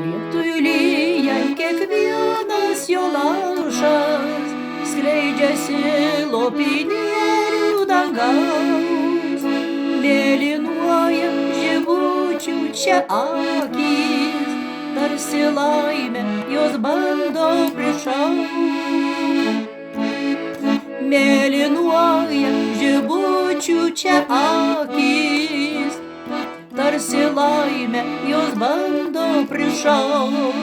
Lietui lyjant kiekvienas jo lašas skleidžiasi lopinėlių dangaus, mėlynuoja žibučių čia akys, tarsi laimę jos bando prišaut. Mėlynuoja žibučių čia akys, tarsi laimę jos bando prišaut.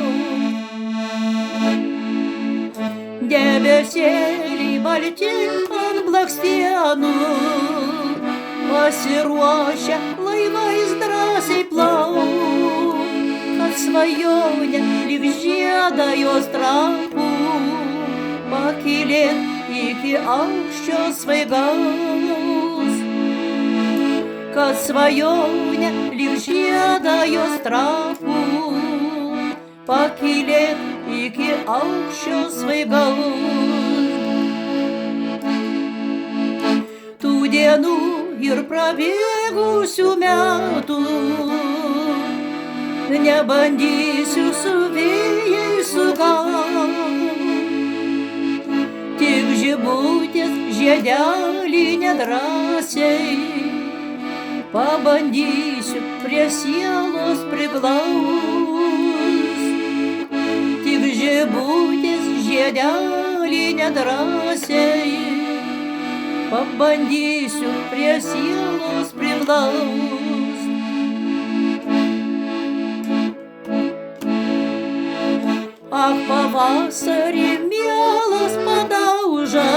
Debesėliai balti ant blakstienų, pasiruošę laivais drąsiai plauk, kad svajonė lyg žiedą jos trapų pakylėt iki aukščio svaigaus. Kad svajonė lyg žiedą jos trapų pakylėt iki aukščio svaigaus. Tų dienų ir prabėgusių metų nebandysiu su vėjais sugaut, tik žibutės žiedelį nedrąsiai pabandysiu prie sielos priglaust. Tik žibutės žiedelį nedrąsiai pabandysiu prie sielos priglaust. Ak, pavasarį mielas padauža,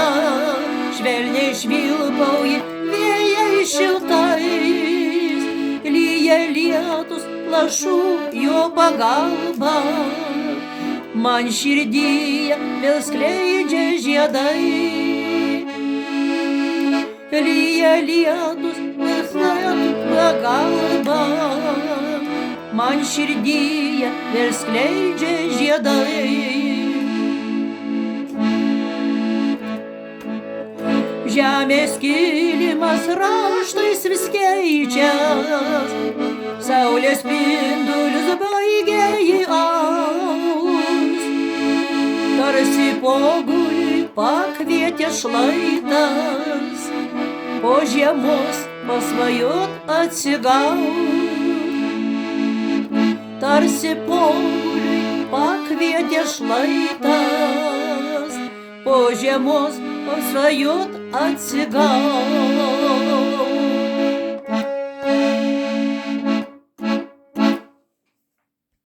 švelniai švilpauji vėjais šiltais, lyja lietus lašų jo pagalba, man širdyje vėl skleidžia žiedai. Lyja lietus lašų pagalba, man širdyje vėl skleidžia žiedai. Žemės kilimas raštais vis keičias, saulės spindulius baigia į aus, tarsi pogulį pakvietė šlaitas, po žiemos pasvajot atsigaut. Tarsi pogulį pakvietė šlaitas, po žiemos pasvajot atsigaut.